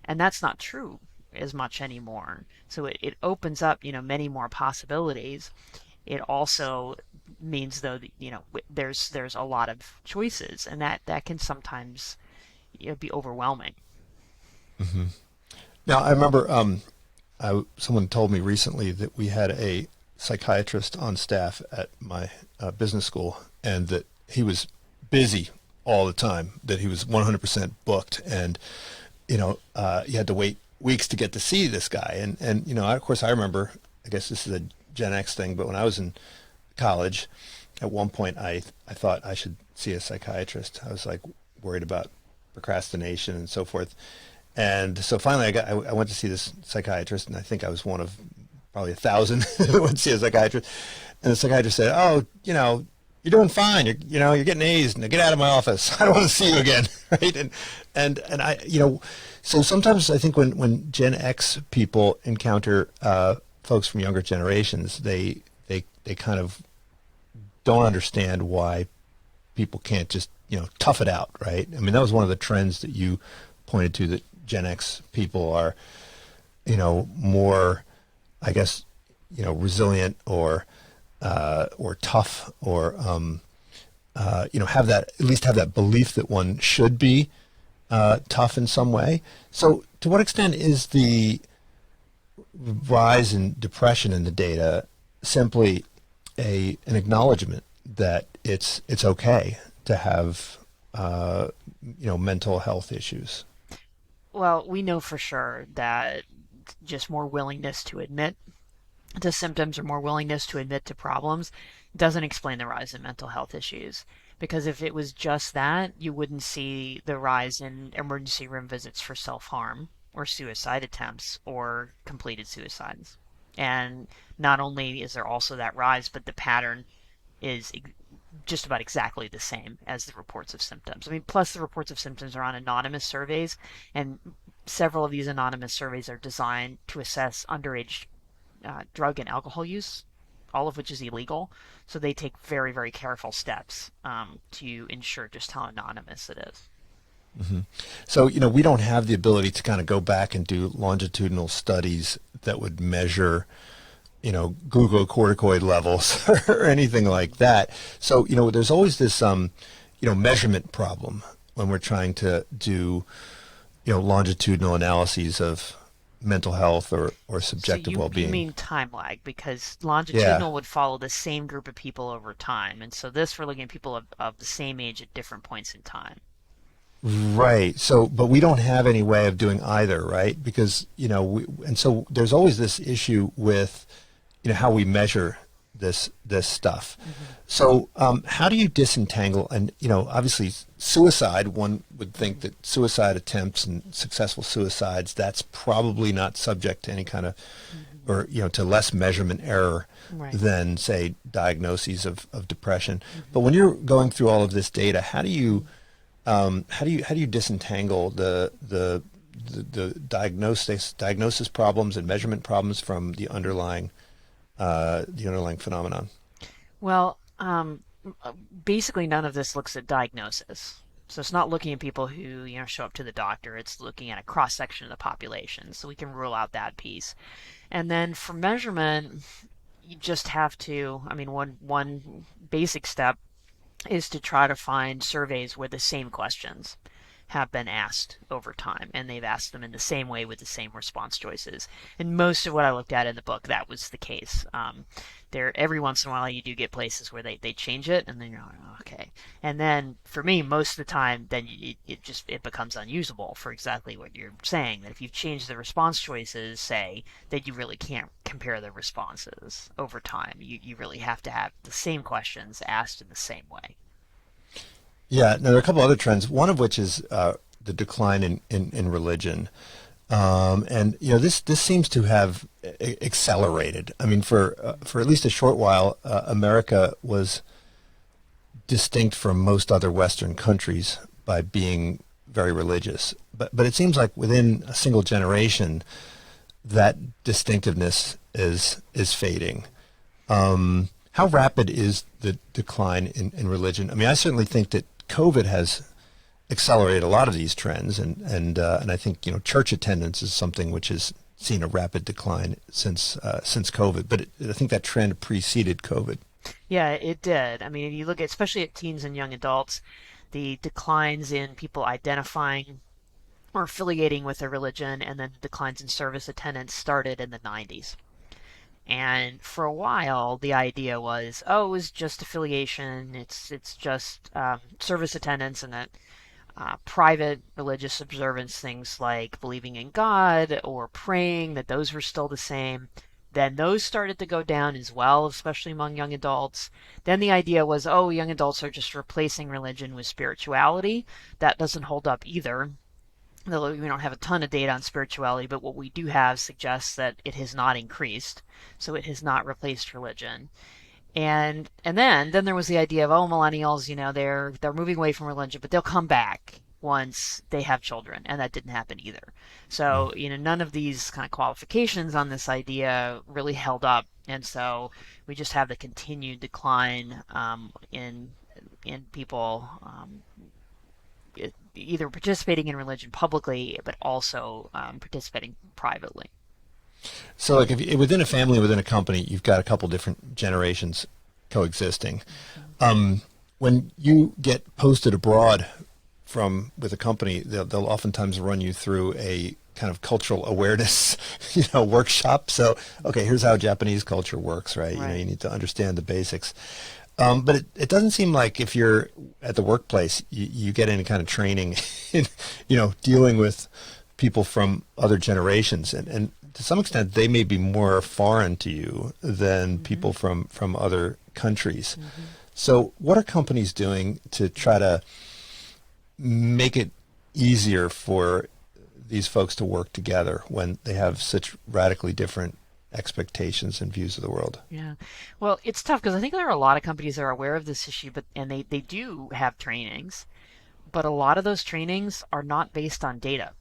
C: And that's not true as much anymore. So it opens up, many more possibilities. It also means though that, there's a lot of choices, and that can sometimes, be overwhelming.
B: Now, I remember someone told me recently that we had a psychiatrist on staff at my business school, and that he was busy all the time, that he was 100% booked, and you had to wait weeks to get to see this guy. And of course, I remember, I guess this is a Gen X thing, but when I was in college, at one point I thought I should see a psychiatrist. I was like worried about procrastination and so forth. And so finally I went to see this psychiatrist, and I think I was one of probably 1,000 who went to see a psychiatrist. And the psychiatrist said, "Oh, you're doing fine. You're getting A's. Now get out of my office. I don't want to see you again." Right? And I, so sometimes I think when Gen X people encounter folks from younger generations, they kind of don't understand why people can't just tough it out, right? I mean, that was one of the trends that you pointed to, that Gen X people are more, I guess, resilient or tough, or have that, at least have that belief that one should be tough in some way. So to what extent is the rise in depression in the data simply an acknowledgement that it's okay to have mental health issues?
C: Well, we know for sure that just more willingness to admit to symptoms, or more willingness to admit to problems, doesn't explain the rise in mental health issues. Because if it was just that, you wouldn't see the rise in emergency room visits for self-harm or suicide attempts or completed suicides. And not only is there also that rise, but the pattern is just about exactly the same as the reports of symptoms. I mean, plus the reports of symptoms are on anonymous surveys, and several of these anonymous surveys are designed to assess underage drug and alcohol use, all of which is illegal. So they take very, very careful steps to ensure just how anonymous it is.
B: Mm-hmm. So, we don't have the ability to kind of go back and do longitudinal studies that would measure, glucocorticoid levels or anything like that. So, there's always this, measurement problem when we're trying to do, longitudinal analyses of mental health or subjective
C: So
B: well-being.
C: you mean time lag, because longitudinal would follow the same group of people over time, and so this, we're looking at people of the same age at different points in time.
B: Right. So, but we don't have any way of doing either, right? Because, and so there's always this issue with, how we measure this stuff. Mm-hmm. So, how do you disentangle? And, obviously suicide, one would think that suicide attempts and successful suicides, that's probably not subject to any kind of, or, to less measurement error than, say, diagnoses of depression. Mm-hmm. But when you're going through all of this data, how do you disentangle the diagnosis problems and measurement problems from the underlying phenomenon?
C: Well, basically none of this looks at diagnosis. So it's not looking at people who, show up to the doctor. It's looking at a cross-section of the population. So we can rule out that piece. And then for measurement, you just have to, one basic step is to try to find surveys where the same questions have been asked over time, and they've asked them in the same way with the same response choices. And most of what I looked at in the book, that was the case. Every once in a while you do get places where they change it, and then you're like, oh, okay. And then for me, most of the time, then it becomes unusable for exactly what you're saying. That if you've changed the response choices, say, that you really can't compare the responses over time. You really have to have the same questions asked in the same way.
B: Yeah, now there are a couple other trends, one of which is the decline in religion. And this seems to have accelerated. I mean, for at least a short while, America was distinct from most other Western countries by being very religious. But it seems like within a single generation, that distinctiveness is fading. How rapid is the decline in religion? I mean, I certainly think that COVID has accelerated a lot of these trends, and I think church attendance is something which has seen a rapid decline since COVID. But I think that trend preceded COVID.
C: Yeah, it did. I mean, if you look at, especially at teens and young adults, the declines in people identifying or affiliating with a religion, and then declines in service attendance started in the 90s. And for a while, the idea was, oh, it was just affiliation. It's just service attendance, and that private religious observance, things like believing in God or praying, that those were still the same. Then those started to go down as well, especially among young adults. Then the idea was, oh, young adults are just replacing religion with spirituality. That doesn't hold up either. Though we don't have a ton of data on spirituality, but what we do have suggests that it has not increased, so it has not replaced religion. And then there was the idea of, oh, millennials, they're moving away from religion, but they'll come back once they have children, and that didn't happen either. So none of these kind of qualifications on this idea really held up, and so we just have the continued decline in people either participating in religion publicly, but also participating privately.
B: So, like, if within a family, within a company, you've got a couple different generations coexisting. When you get posted abroad with a company, they'll oftentimes run you through a kind of cultural awareness, workshop. So, okay, here's how Japanese culture works, right?
C: Right.
B: You need to understand the basics. But it doesn't seem like if you're at the workplace, you get any kind of training in, dealing with people from other generations. And to some extent, they may be more foreign to you than people from other countries. So what are companies doing to try to make it easier for these folks to work together when they have such radically different expectations and views of the world?
C: Yeah. Well, it's tough because I think there are a lot of companies that are aware of this issue, and they do have trainings, but a lot of those trainings are not based on data.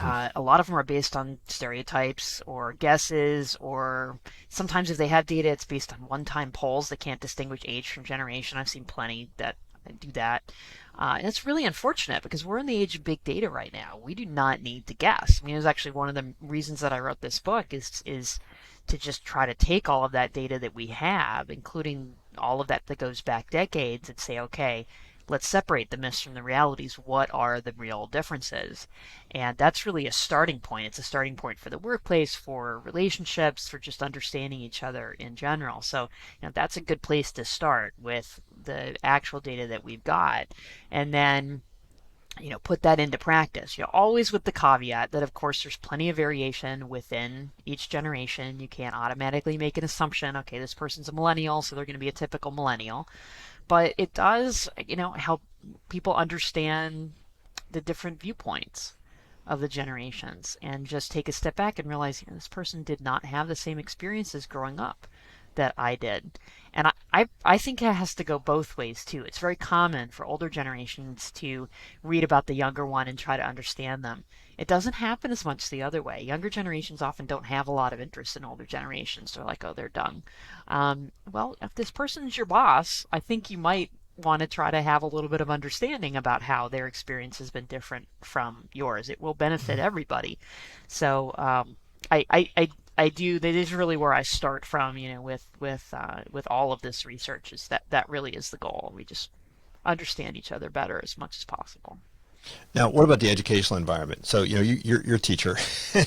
C: A lot of them are based on stereotypes or guesses, or sometimes if they have data, it's based on one-time polls that can't distinguish age from generation. I've seen plenty that do that. And it's really unfortunate because we're in the age of big data right now. We do not need to guess. I mean, it was actually one of the reasons that I wrote this book is to just try to take all of that data that we have, including all of that goes back decades, and say, okay, let's separate the myths from the realities. What are the real differences? And that's really a starting point. It's a starting point for the workplace, for relationships, for just understanding each other in general. So, that's a good place to start with the actual data that we've got. And then, put that into practice. Always with the caveat that, of course, there's plenty of variation within each generation. You can't automatically make an assumption, okay, this person's a millennial, so they're going to be a typical millennial. But it does, help people understand the different viewpoints of the generations, and just take a step back and realize, this person did not have the same experiences growing up that I did. And I think it has to go both ways too. It's very common for older generations to read about the younger one and try to understand them. It doesn't happen as much the other way. Younger generations often don't have a lot of interest in older generations. They're like, oh, they're dumb. Well, if this person's your boss, I think you might want to try to have a little bit of understanding about how their experience has been different from yours. It will benefit everybody. So I do. That is really where I start from. With all of this research, is that really is the goal. We just understand each other better as much as possible.
B: Now, what about the educational environment? So, you're a teacher, and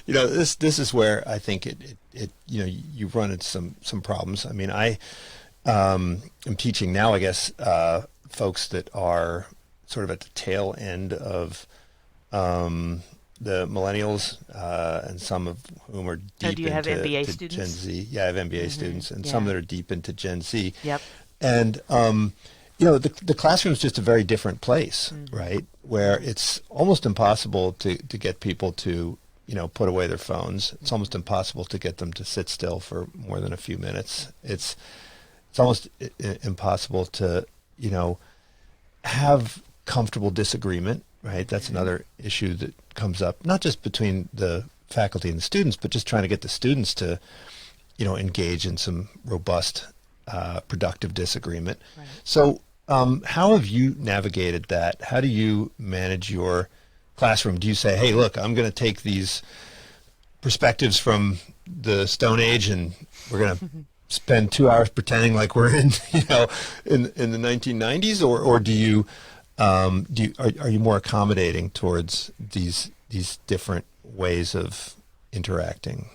B: this is where I think it you run into some problems. I mean, I am teaching now, I guess, folks that are sort of at the tail end of the millennials, and some of whom are deep
C: do you have
B: into
C: MBA
B: to
C: students?
B: Gen Z. Yeah, I have MBA students, and some that are deep into Gen Z.
C: Yep.
B: And the classroom is just a very different place, right? Where it's almost impossible to get people to put away their phones. It's almost impossible to get them to sit still for more than a few minutes. It's it's almost impossible to, have comfortable disagreement, right? That's another issue that comes up, not just between the faculty and the students, but just trying to get the students to, engage in some robust, productive disagreement.
C: Right.
B: So, how have you navigated that? How do you manage your classroom? Do you say, hey, look, I'm going to take these perspectives from the Stone Age and we're going to spend 2 hours pretending like we're in, in the 1990s, or do you, are you more accommodating towards these different ways of interacting?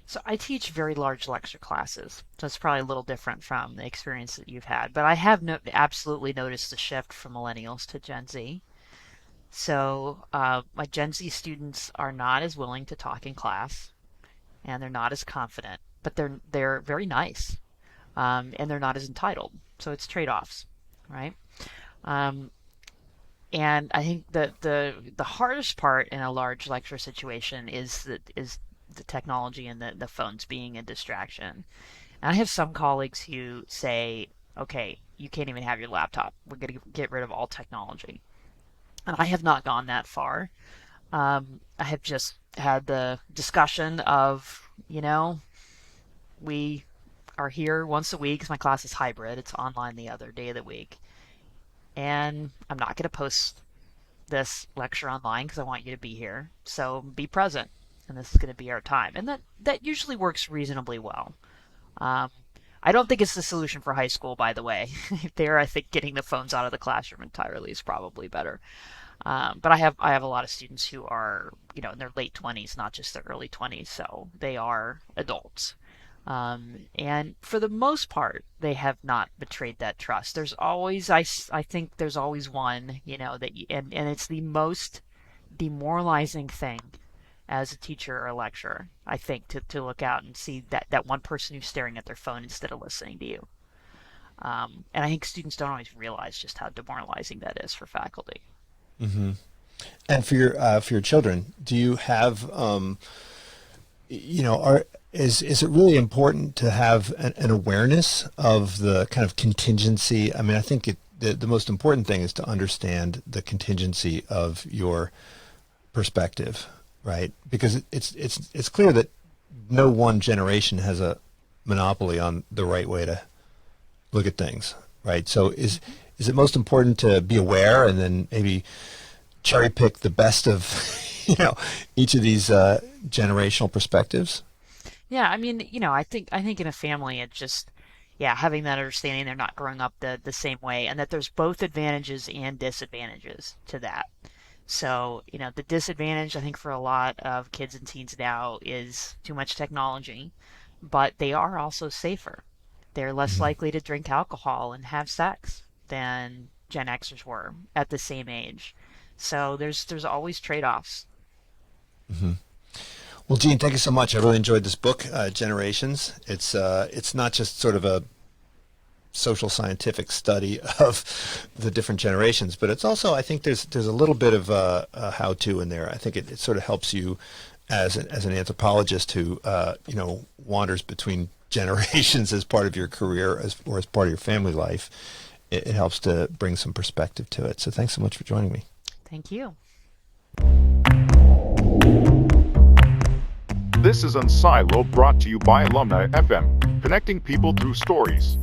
C: So I teach very large lecture classes, so it's probably a little different from the experience that you've had. But I have absolutely noticed the shift from millennials to Gen Z. So my Gen Z students are not as willing to talk in class, and they're not as confident, but they're very nice, and they're not as entitled. So it's trade-offs, right? Um, and I think the hardest part in a large lecture situation is the technology and the phones being a distraction. And I have some colleagues who say, okay, you can't even have your laptop. We're going to get rid of all technology. And I have not gone that far. I have just had the discussion of, we are here once a week because my class is hybrid. It's online the other day of the week. And I'm not going to post this lecture online because I want you to be here. So be present. And this is going to be our time. And that usually works reasonably well. I don't think it's the solution for high school, by the way. There, I think getting the phones out of the classroom entirely is probably better. But I have a lot of students who are, in their late 20s, not just their early 20s, so they are adults. And for the most part, they have not betrayed that trust. There's always, I think there's always one, and it's the most demoralizing thing as a teacher or a lecturer, I think, to look out and see that one person who's staring at their phone instead of listening to you. And I think students don't always realize just how demoralizing that is for faculty.
B: Mm-hmm. And for your children, do you have, is it really important to have an awareness of the kind of contingency? I mean, I think the most important thing is to understand the contingency of your perspective, right? Because it's clear that no one generation has a monopoly on the right way to look at things, right? So is it most important to be aware and then maybe cherry pick the best of each of these generational perspectives?
C: Yeah, I mean, I think in a family it's just, yeah, having that understanding they're not growing up the same way, and that there's both advantages and disadvantages to that. So, the disadvantage I think for a lot of kids and teens now is too much technology, but they are also safer. They're less
B: Mm-hmm.
C: likely to drink alcohol and have sex than Gen Xers were at the same age. So there's always trade-offs.
B: Mm-hmm. Well, Gene, thank you so much. I really enjoyed this book, Generations. It's not just sort of a social scientific study of the different generations, but it's also, I think there's a little bit of a how-to in there. I think it sort of helps you as an anthropologist who wanders between generations as part of your career or as part of your family life. It helps to bring some perspective to it. So thanks so much for joining me.
C: Thank you.
A: This is Unsilo, brought to you by Alumni FM, connecting people through stories.